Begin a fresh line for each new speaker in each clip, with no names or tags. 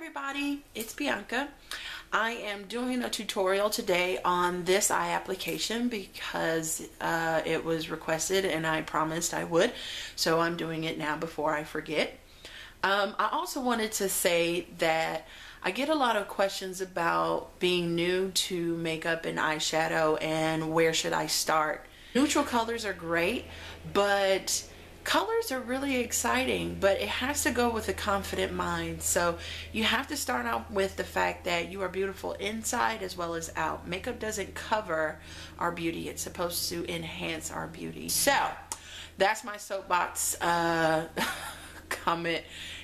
everybody, it's Bianca. I am doing a tutorial today on this eye application because it was requested and I promised I would, so I'm doing it now before I forget. I also wanted to say that I get a lot of questions about being new to makeup and eyeshadow and where should I start. Neutral colors are great, but colors are really exciting, but it has to go with a confident mind. So you have to start out with the fact that you are beautiful inside as well as out. Makeup doesn't cover our beauty. It's supposed to enhance our beauty. So that's my soapbox comment,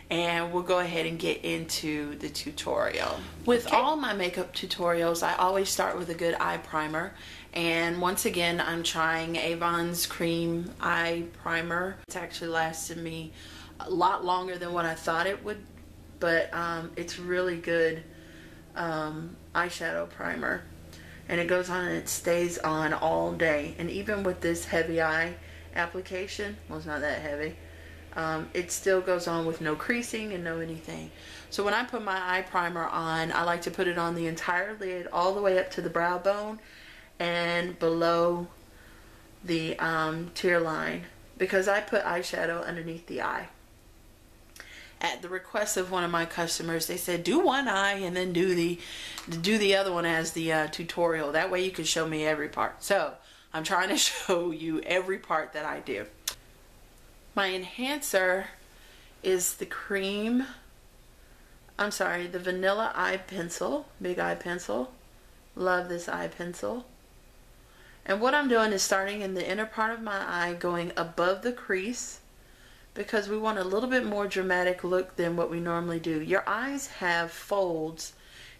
and we'll go ahead and get into the tutorial. With all my makeup tutorials, I always start with a good eye primer. And once again, I'm trying Avon's cream eye primer. It's actually lasted me a lot longer than what I thought it would, but it's really good eyeshadow primer. And it goes on and it stays on all day. And even with this heavy eye application, well, it's not that heavy, it still goes on with no creasing and no anything. So when I put my eye primer on, I like to put it on the entire lid all the way up to the brow bone and below the tear line, because I put eyeshadow underneath the eye. At the request of one of my customers, they said do one eye and then do the other one as the tutorial. That way you can show me every part. So I'm trying to show you every part that I do. My enhancer is the the vanilla eye pencil, big eye pencil. Love this eye pencil. And what I'm doing is starting in the inner part of my eye, going above the crease, because we want a little bit more dramatic look than what we normally do. Your eyes have folds,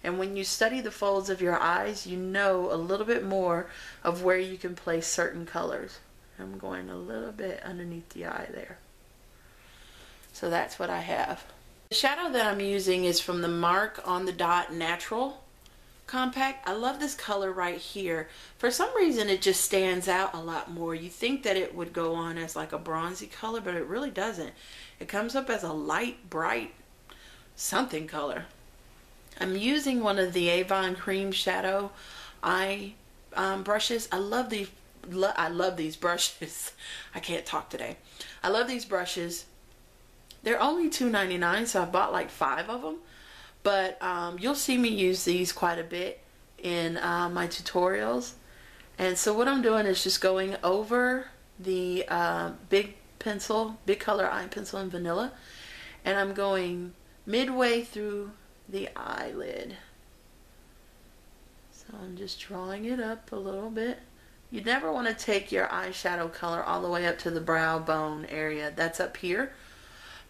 and when you study the folds of your eyes, you know a little bit more of where you can place certain colors. I'm going a little bit underneath the eye there. So that's what I have. The shadow that I'm using is from the Mark on the Dot Natural Compact. I love this color right here. For some reason it just stands out a lot more. You think that it would go on as like a bronzy color, but it really doesn't. It comes up as a light, bright something color. I'm using one of the Avon cream shadow eye brushes. I love these brushes. I can't talk today. I love these brushes. They're only $2.99, so I bought like 5 of them. But you'll see me use these quite a bit in my tutorials. And so what I'm doing is just going over the big color eye pencil in vanilla. And I'm going midway through the eyelid. So I'm just drawing it up a little bit. You never want to take your eyeshadow color all the way up to the brow bone area. That's up here,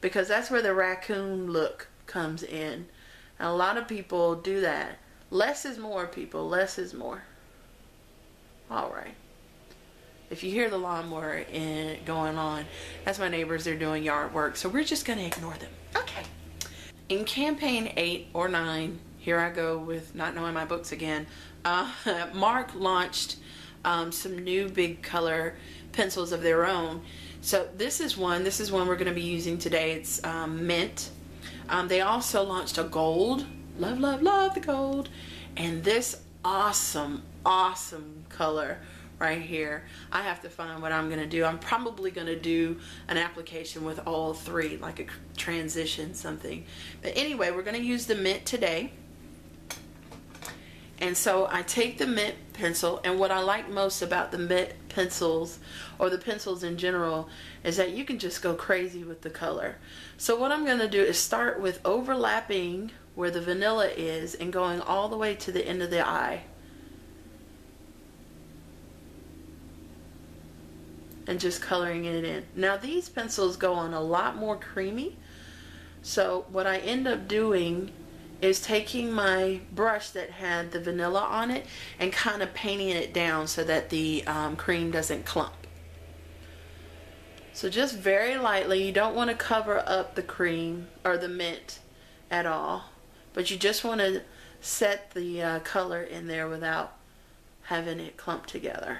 because that's where the raccoon look comes in. And a lot of people do that. Less is more, people. Less is more. Alright. If you hear the lawnmower going on, that's my neighbors. They're doing yard work. So we're just going to ignore them. Okay. In campaign 8 or 9, here I go with not knowing my books again, Mark launched some new big color pencils of their own. So this is one we're going to be using today. It's mint. They also launched a gold. Love, love, love the gold. And this awesome, awesome color right here. I have to find what I'm going to do. I'm probably going to do an application with all 3, like a transition something. But anyway, we're going to use the mint today. And so I take the mint pencil, and what I like most about the mint pencils, or the pencils in general, is that you can just go crazy with the color. So what I'm going to do is start with overlapping where the vanilla is and going all the way to the end of the eye. And just coloring it in. Now these pencils go on a lot more creamy. So what I end up doing is taking my brush that had the vanilla on it and kind of painting it down so that the cream doesn't clump. So just very lightly. You don't want to cover up the cream or the mint at all, but you just want to set the color in there without having it clump together.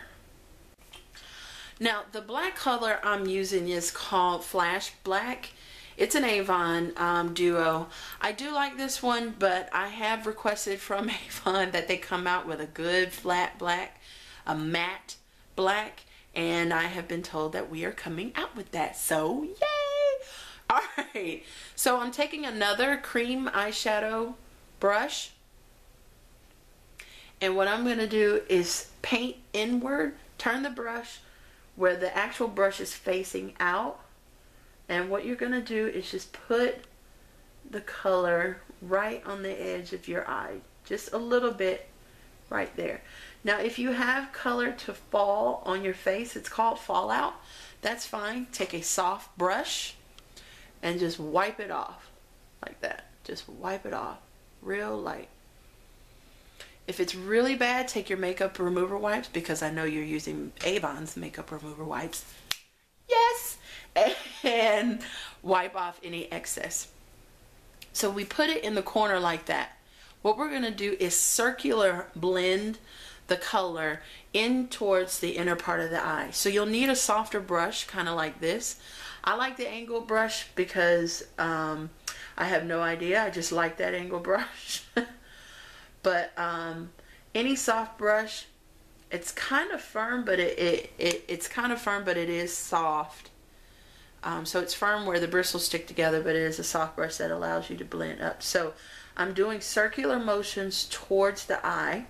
Now the black color I'm using is called Flash Black, It's an Avon duo. I do like this one, but I have requested from Avon that they come out with a good flat black, a matte black, and I have been told that we are coming out with that. So yay! All right, so I'm taking another cream eyeshadow brush, and what I'm going to do is paint inward, turn the brush where the actual brush is facing out. And what you're going to do is just put the color right on the edge of your eye. Just a little bit right there. Now if you have color to fall on your face, it's called fallout. That's fine. Take a soft brush and just wipe it off like that. Just wipe it off real light. If it's really bad, take your makeup remover wipes, because I know you're using Avon's makeup remover wipes. Yes! And wipe off any excess. So we put it in the corner like that. What we're going to do is circular blend the color in towards the inner part of the eye. So you'll need a softer brush, kind of like this. I like the angle brush because I have no idea. I just like that angle brush. But any soft brush, it's kind of firm, but it's kind of firm, but it is soft. So it's firm where the bristles stick together, but it is a soft brush that allows you to blend up. So I'm doing circular motions towards the eye.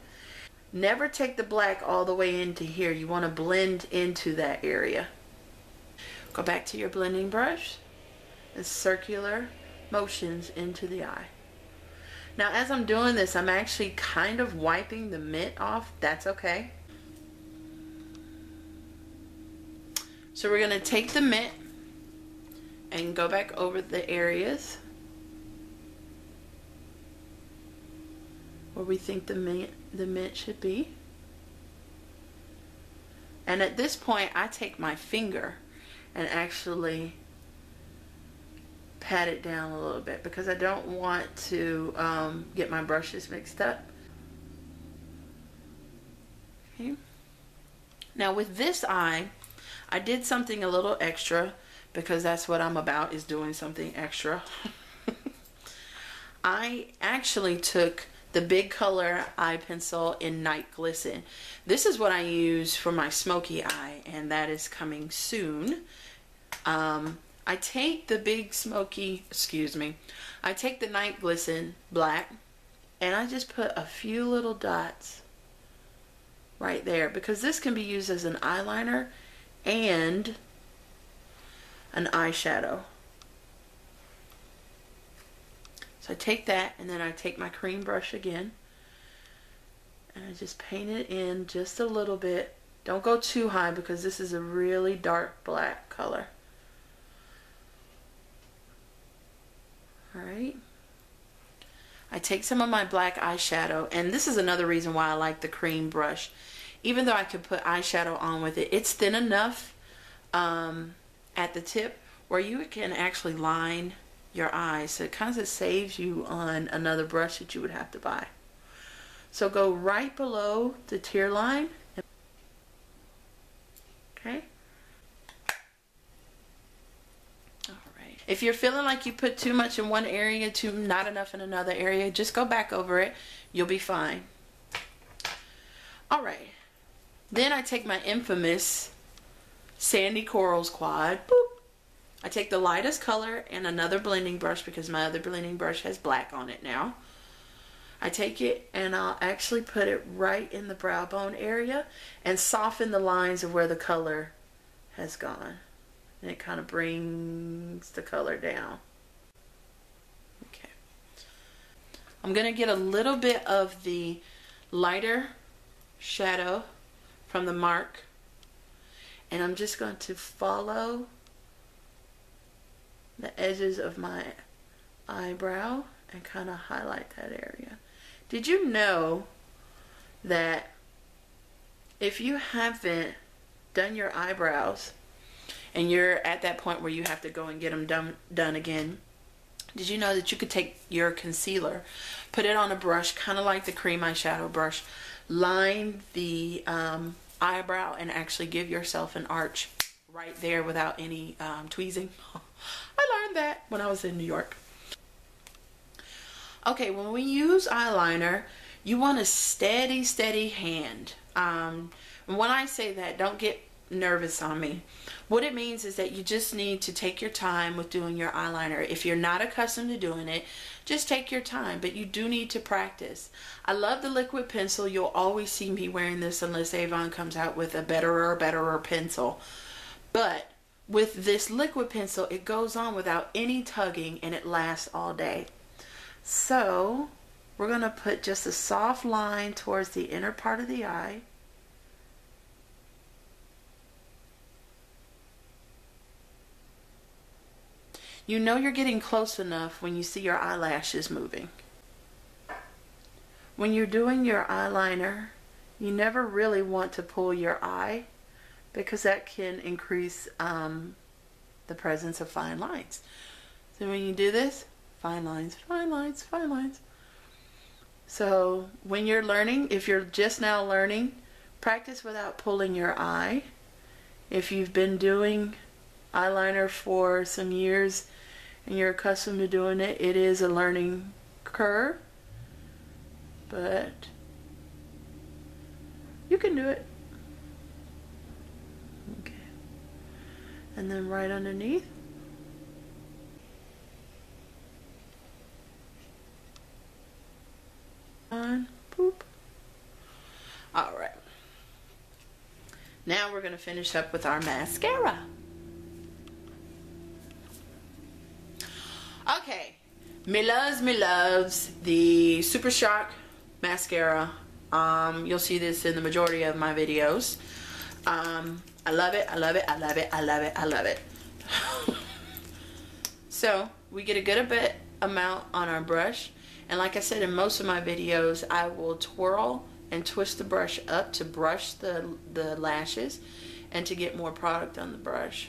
Never take the black all the way into here. You want to blend into that area. Go back to your blending brush and circular motions into the eye. Now as I'm doing this, I'm actually kind of wiping the mint off. That's okay. So we're going to take the mint and go back over the areas where we think the mint should be. And at this point, I take my finger and actually pat it down a little bit, because I don't want to get my brushes mixed up. Okay. Now with this eye, I did something a little extra, because that's what I'm about, is doing something extra. I actually took the Big Color eye pencil in Night Glisten. This is what I use for my smoky eye, and that is coming soon. I take the I take the Night Glisten black, and I just put a few little dots right there, because this can be used as an eyeliner and an eyeshadow. So I take that, and then I take my cream brush again, and I just paint it in just a little bit. Don't go too high, because this is a really dark black color. Alright. I take some of my black eyeshadow, and this is another reason why I like the cream brush. Even though I could put eyeshadow on with it, it's thin enough at the tip where you can actually line your eyes. So it kind of saves you on another brush that you would have to buy. So go right below the tear line. Okay. Alright. If you're feeling like you put too much in one area, not enough in another area, just go back over it. You'll be fine. Alright. Then I take my infamous Sandy Corals Quad. Boop. I take the lightest color and another blending brush, because my other blending brush has black on it now. I take it and I'll actually put it right in the brow bone area and soften the lines of where the color has gone. And it kind of brings the color down. Okay. I'm going to get a little bit of the lighter shadow from the mark, and I'm just going to follow the edges of my eyebrow and kind of highlight that area. Did you know that if you haven't done your eyebrows and you're at that point where you have to go and get them done again, did you know that you could take your concealer, put it on a brush, kind of like the cream eyeshadow brush, line the eyebrow, and actually give yourself an arch right there without any tweezing? I learned learned that when I was in New York. Okay, when we use eyeliner, you want a steady, steady hand. And when I say that, don't get nervous on me. What it means is that you just need to take your time with doing your eyeliner. If you're not accustomed to doing it, just take your time, but you do need to practice. I love the liquid pencil. You'll always see me wearing this unless Avon comes out with a betterer pencil. But with this liquid pencil, it goes on without any tugging and it lasts all day. So we're going to put just a soft line towards the inner part of the eye. You know you're getting close enough when you see your eyelashes moving. When you're doing your eyeliner, you never really want to pull your eye because that can increase the presence of fine lines. So when you do this, fine lines, fine lines, fine lines. So when you're learning, if you're just now learning, practice without pulling your eye. If you've been doing eyeliner for some years and you're accustomed to doing it, it is a learning curve, but you can do it. Okay. And then right underneath. On, boop. All right. Now we're going to finish up with our mascara. Okay, me loves the Super Shock mascara. You'll see this in the majority of my videos. I love it, I love it, I love it, I love it, I love it. So we get a good amount on our brush, and like I said in most of my videos, I will twirl and twist the brush up to brush the lashes and to get more product on the brush.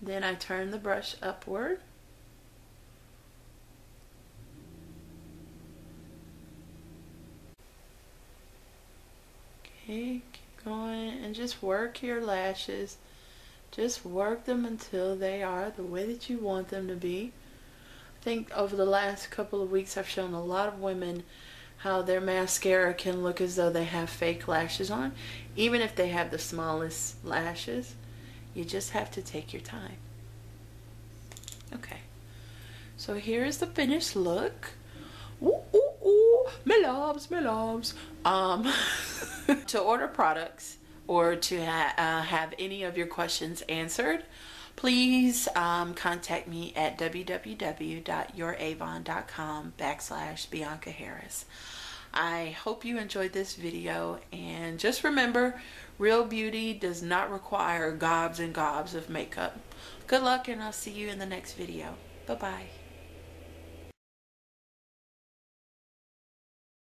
Then I turn the brush upward. Okay, keep going and just work your lashes. Just work them until they are the way that you want them to be. I think over the last couple of weeks I've shown a lot of women how their mascara can look as though they have fake lashes on, even if they have the smallest lashes. You just have to take your time. Okay, so here's the finished look. Ooh, ooh, ooh, me loves, me loves. To order products or to have any of your questions answered, please contact me at www.youravon.com/Bianca Harris. I hope you enjoyed this video, and just remember, real beauty does not require gobs and gobs of makeup. Good luck, and I'll see you in the next video. Bye-bye.